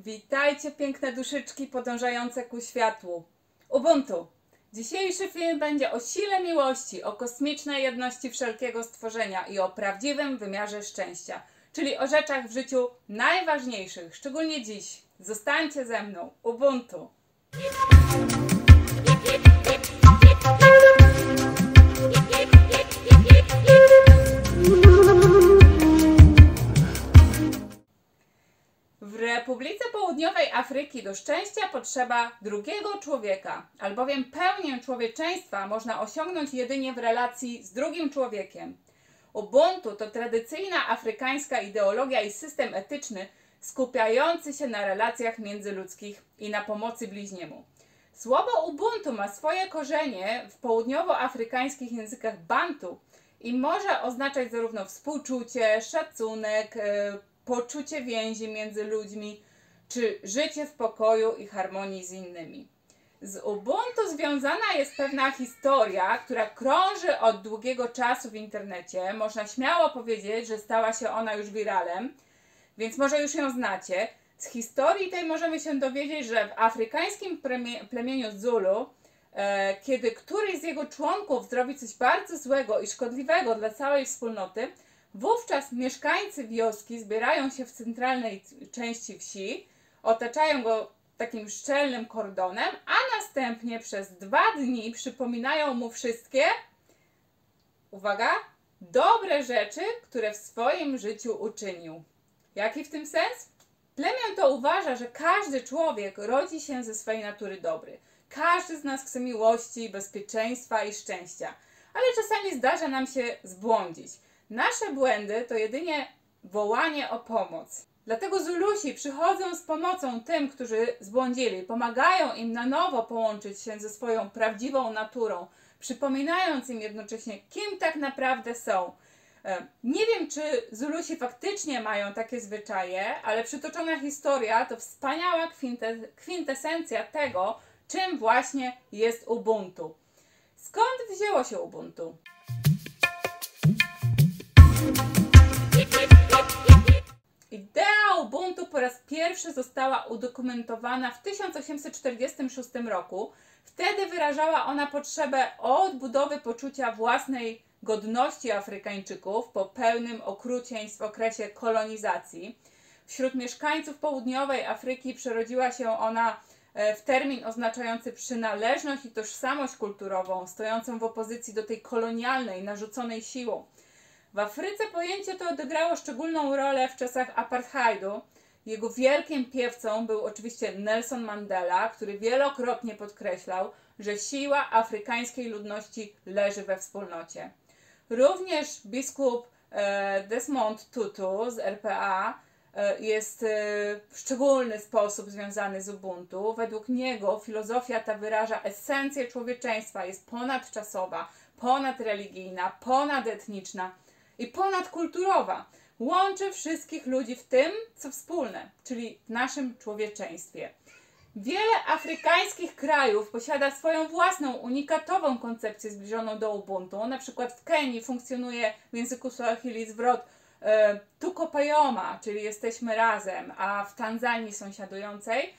Witajcie piękne duszyczki podążające ku światłu. Ubuntu. Dzisiejszy film będzie o sile miłości, o kosmicznej jedności wszelkiego stworzenia i o prawdziwym wymiarze szczęścia, czyli o rzeczach w życiu najważniejszych, szczególnie dziś. Zostańcie ze mną. Ubuntu. W Republice Południowej Afryki do szczęścia potrzeba drugiego człowieka, albowiem pełnię człowieczeństwa można osiągnąć jedynie w relacji z drugim człowiekiem. Ubuntu to tradycyjna afrykańska ideologia i system etyczny skupiający się na relacjach międzyludzkich i na pomocy bliźniemu. Słowo Ubuntu ma swoje korzenie w południowoafrykańskich językach bantu i może oznaczać zarówno współczucie, szacunek, poczucie więzi między ludźmi, czy życie w pokoju i harmonii z innymi. Z Ubuntu związana jest pewna historia, która krąży od długiego czasu w internecie. Można śmiało powiedzieć, że stała się ona już wiralem, więc może już ją znacie. Z historii tej możemy się dowiedzieć, że w afrykańskim plemieniu Zulu, kiedy któryś z jego członków zrobi coś bardzo złego i szkodliwego dla całej wspólnoty, wówczas mieszkańcy wioski zbierają się w centralnej części wsi, otaczają go takim szczelnym kordonem, a następnie przez 2 dni przypominają mu wszystkie, uwaga, dobre rzeczy, które w swoim życiu uczynił. Jaki w tym sens? Plemię to uważa, że każdy człowiek rodzi się ze swojej natury dobry. Każdy z nas chce miłości, bezpieczeństwa i szczęścia, ale czasami zdarza nam się zbłądzić. Nasze błędy to jedynie wołanie o pomoc. Dlatego Zulusi przychodzą z pomocą tym, którzy zbłądzili, pomagają im na nowo połączyć się ze swoją prawdziwą naturą, przypominając im jednocześnie, kim tak naprawdę są. Nie wiem, czy Zulusi faktycznie mają takie zwyczaje, ale przytoczona historia to wspaniała kwintesencja tego, czym właśnie jest Ubuntu. Skąd wzięło się Ubuntu? Idea Ubuntu po raz pierwszy została udokumentowana w 1846 roku. Wtedy wyrażała ona potrzebę odbudowy poczucia własnej godności Afrykańczyków po pełnym okrucieństw w okresie kolonizacji. Wśród mieszkańców południowej Afryki przerodziła się ona w termin oznaczający przynależność i tożsamość kulturową, stojącą w opozycji do tej kolonialnej, narzuconej siłą. W Afryce pojęcie to odegrało szczególną rolę w czasach apartheidu. Jego wielkim piewcą był oczywiście Nelson Mandela, który wielokrotnie podkreślał, że siła afrykańskiej ludności leży we wspólnocie. Również biskup Desmond Tutu z RPA jest w szczególny sposób związany z Ubuntu. Według niego filozofia ta wyraża esencję człowieczeństwa, jest ponadczasowa, ponadreligijna, ponadetniczna i ponadkulturowa. Łączy wszystkich ludzi w tym, co wspólne, czyli w naszym człowieczeństwie. Wiele afrykańskich krajów posiada swoją własną, unikatową koncepcję zbliżoną do Ubuntu. Na przykład w Kenii funkcjonuje w języku Swahili zwrot tuko payoma, czyli jesteśmy razem, a w Tanzanii sąsiadującej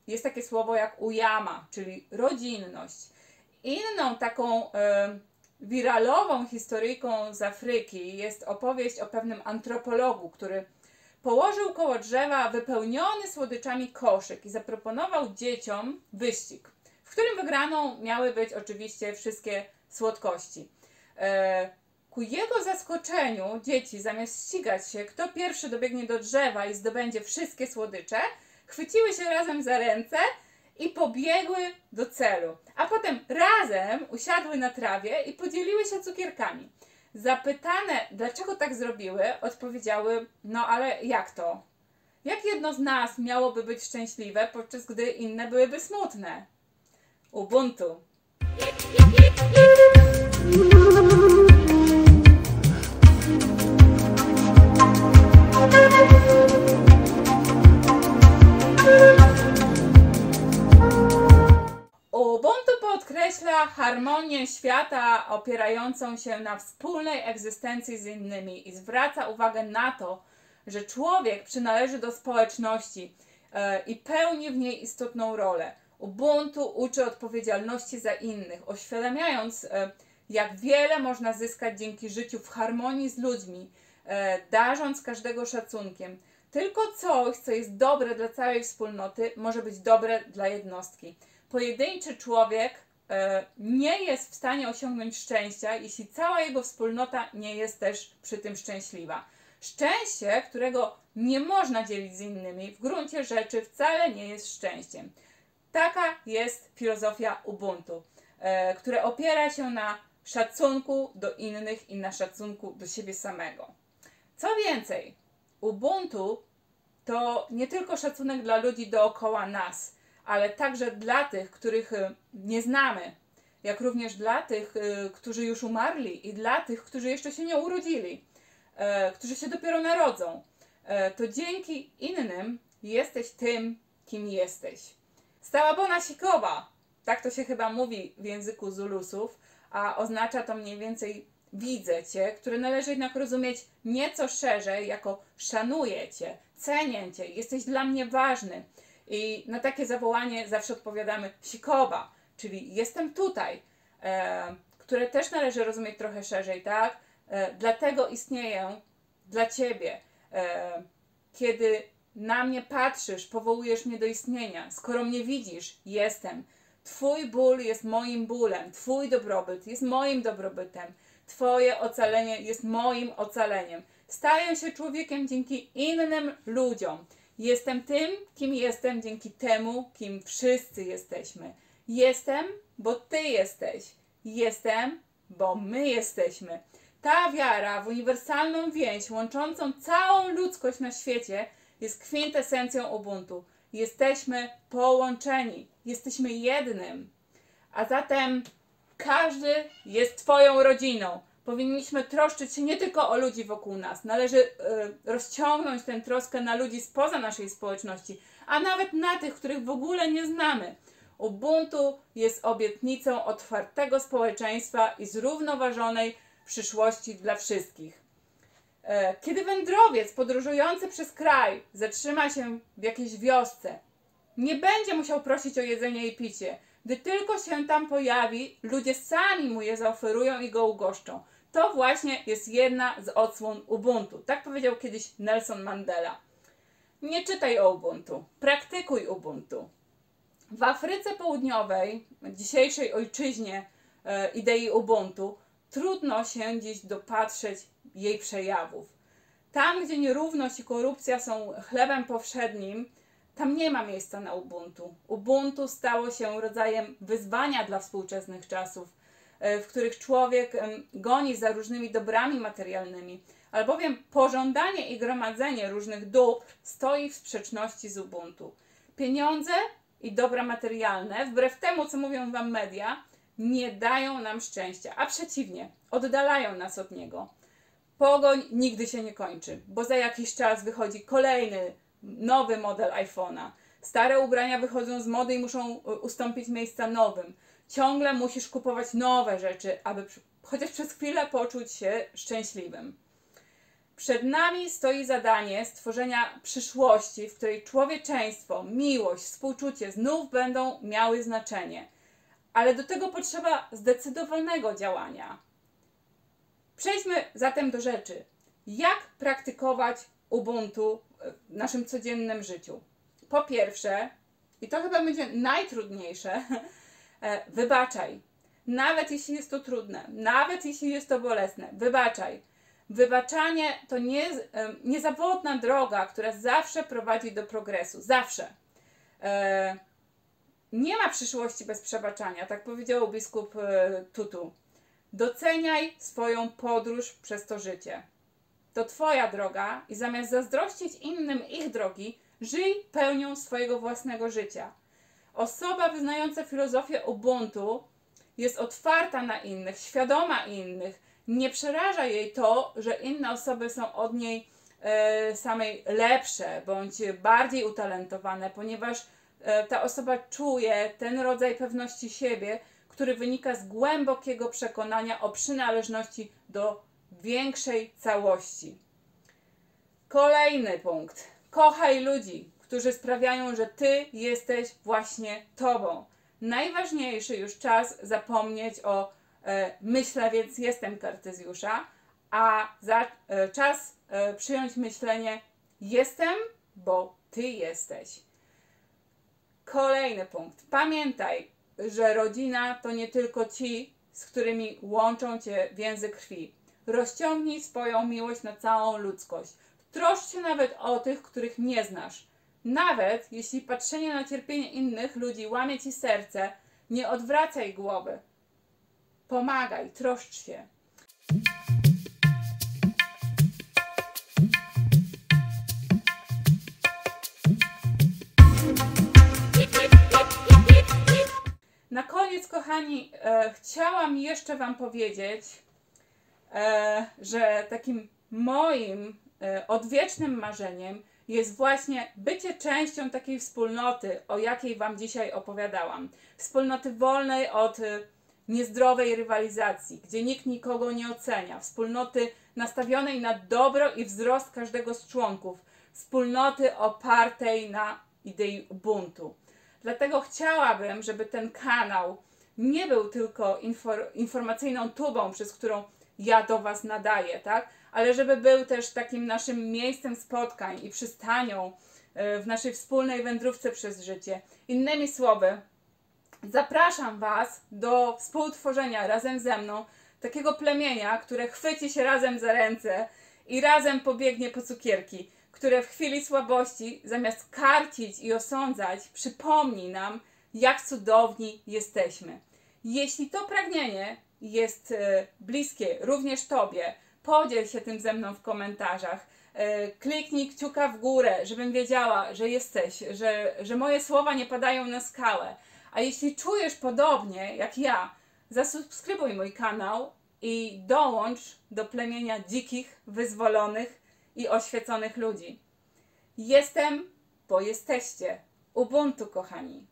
jest takie słowo jak uyama, czyli rodzinność. Inną taką wiralową historyjką z Afryki jest opowieść o pewnym antropologu, który położył koło drzewa wypełniony słodyczami koszyk i zaproponował dzieciom wyścig, w którym wygraną miały być oczywiście wszystkie słodkości. Ku jego zaskoczeniu dzieci, zamiast ścigać się, kto pierwszy dobiegnie do drzewa i zdobędzie wszystkie słodycze, chwyciły się razem za ręce i pobiegły do celu, a potem razem usiadły na trawie i podzieliły się cukierkami. Zapytane, dlaczego tak zrobiły, odpowiedziały, no ale jak to? Jak jedno z nas miałoby być szczęśliwe, podczas gdy inne byłyby smutne? Ubuntu. Ubuntu podkreśla harmonię świata opierającą się na wspólnej egzystencji z innymi i zwraca uwagę na to, że człowiek przynależy do społeczności i pełni w niej istotną rolę. Ubuntu uczy odpowiedzialności za innych, uświadamiając, jak wiele można zyskać dzięki życiu w harmonii z ludźmi, darząc każdego szacunkiem. Tylko coś, co jest dobre dla całej wspólnoty, może być dobre dla jednostki. Pojedynczy człowiek nie jest w stanie osiągnąć szczęścia, jeśli cała jego wspólnota nie jest też przy tym szczęśliwa. Szczęście, którego nie można dzielić z innymi, w gruncie rzeczy wcale nie jest szczęściem. Taka jest filozofia Ubuntu, która opiera się na szacunku do innych i na szacunku do siebie samego. Co więcej, Ubuntu to nie tylko szacunek dla ludzi dookoła nas, ale także dla tych, których nie znamy, jak również dla tych, którzy już umarli i dla tych, którzy jeszcze się nie urodzili, którzy się dopiero narodzą. To dzięki innym jesteś tym, kim jesteś. Stałabona sikowa, tak to się chyba mówi w języku Zulusów, a oznacza to mniej więcej widzę Cię, które należy jednak rozumieć nieco szerzej jako szanuję Cię, cenię Cię, jesteś dla mnie ważny. I na takie zawołanie zawsze odpowiadamy sikowa, czyli jestem tutaj, które też należy rozumieć trochę szerzej, tak? Dlatego istnieję dla Ciebie. Kiedy na mnie patrzysz, powołujesz mnie do istnienia. Skoro mnie widzisz, jestem. Twój ból jest moim bólem, Twój dobrobyt jest moim dobrobytem, Twoje ocalenie jest moim ocaleniem. Staję się człowiekiem dzięki innym ludziom. Jestem tym, kim jestem dzięki temu, kim wszyscy jesteśmy. Jestem, bo Ty jesteś. Jestem, bo my jesteśmy. Ta wiara w uniwersalną więź łączącą całą ludzkość na świecie jest kwintesencją Ubuntu. Jesteśmy połączeni. Jesteśmy jednym. A zatem każdy jest Twoją rodziną. Powinniśmy troszczyć się nie tylko o ludzi wokół nas. Należy rozciągnąć tę troskę na ludzi spoza naszej społeczności, a nawet na tych, których w ogóle nie znamy. Ubuntu jest obietnicą otwartego społeczeństwa i zrównoważonej przyszłości dla wszystkich. Kiedy wędrowiec podróżujący przez kraj zatrzyma się w jakiejś wiosce, nie będzie musiał prosić o jedzenie i picie. Gdy tylko się tam pojawi, ludzie sami mu je zaoferują i go ugoszczą. To właśnie jest jedna z odsłon Ubuntu. Tak powiedział kiedyś Nelson Mandela. Nie czytaj o Ubuntu, praktykuj Ubuntu. W Afryce Południowej, dzisiejszej ojczyźnie idei Ubuntu, trudno się dziś dopatrzeć jej przejawów. Tam, gdzie nierówność i korupcja są chlebem powszednim, tam nie ma miejsca na Ubuntu. Ubuntu stało się rodzajem wyzwania dla współczesnych czasów, w których człowiek goni za różnymi dobrami materialnymi, albowiem pożądanie i gromadzenie różnych dóbr stoi w sprzeczności z Ubuntu. Pieniądze i dobra materialne, wbrew temu, co mówią Wam media, nie dają nam szczęścia, a przeciwnie, oddalają nas od niego. Pogoń nigdy się nie kończy, bo za jakiś czas wychodzi kolejny, nowy model iPhone'a. Stare ubrania wychodzą z mody i muszą ustąpić miejsca nowym. Ciągle musisz kupować nowe rzeczy, aby chociaż przez chwilę poczuć się szczęśliwym. Przed nami stoi zadanie stworzenia przyszłości, w której człowieczeństwo, miłość, współczucie znów będą miały znaczenie. Ale do tego potrzeba zdecydowanego działania. Przejdźmy zatem do rzeczy. Jak praktykować Ubuntu w naszym codziennym życiu? Po pierwsze, i to chyba będzie najtrudniejsze, wybaczaj. Nawet jeśli jest to trudne, nawet jeśli jest to bolesne, wybaczaj. Wybaczanie to niezawodna droga, która zawsze prowadzi do progresu. Zawsze. Nie ma przyszłości bez przebaczania, tak powiedział biskup Tutu. Doceniaj swoją podróż przez to życie. To Twoja droga i zamiast zazdrościć innym ich drogi, żyj pełnią swojego własnego życia. Osoba wyznająca filozofię Ubuntu jest otwarta na innych, świadoma innych. Nie przeraża jej to, że inne osoby są od niej samej lepsze bądź bardziej utalentowane, ponieważ ta osoba czuje ten rodzaj pewności siebie, który wynika z głębokiego przekonania o przynależności do większej całości. Kolejny punkt. Kochaj ludzi, którzy sprawiają, że ty jesteś właśnie tobą. Najważniejszy już czas zapomnieć o myślę, więc jestem Kartezjusza, a czas przyjąć myślenie jestem, bo ty jesteś. Kolejny punkt. Pamiętaj, że rodzina to nie tylko ci, z którymi łączą cię więzy krwi. Rozciągnij swoją miłość na całą ludzkość. Troszcz się nawet o tych, których nie znasz. Nawet jeśli patrzenie na cierpienie innych ludzi łamie ci serce, nie odwracaj głowy. Pomagaj, troszcz się. Na koniec, kochani, chciałam jeszcze wam powiedzieć, że takim moim odwiecznym marzeniem jest właśnie bycie częścią takiej wspólnoty, o jakiej wam dzisiaj opowiadałam. Wspólnoty wolnej od niezdrowej rywalizacji, gdzie nikt nikogo nie ocenia. Wspólnoty nastawionej na dobro i wzrost każdego z członków. Wspólnoty opartej na idei Ubuntu. Dlatego chciałabym, żeby ten kanał nie był tylko informacyjną tubą, przez którą ja do was nadaję, tak? Ale żeby był też takim naszym miejscem spotkań i przystanią w naszej wspólnej wędrówce przez życie. Innymi słowy, zapraszam was do współtworzenia razem ze mną takiego plemienia, które chwyci się razem za ręce i razem pobiegnie po cukierki, które w chwili słabości, zamiast karcić i osądzać, przypomni nam, jak cudowni jesteśmy. Jeśli to pragnienie jest bliskie również tobie, podziel się tym ze mną w komentarzach. Kliknij kciuka w górę, żebym wiedziała, że jesteś, że moje słowa nie padają na skałę. A jeśli czujesz podobnie jak ja, zasubskrybuj mój kanał i dołącz do plemienia dzikich, wyzwolonych i oświeconych ludzi. Jestem, bo jesteście. Ubuntu, kochani.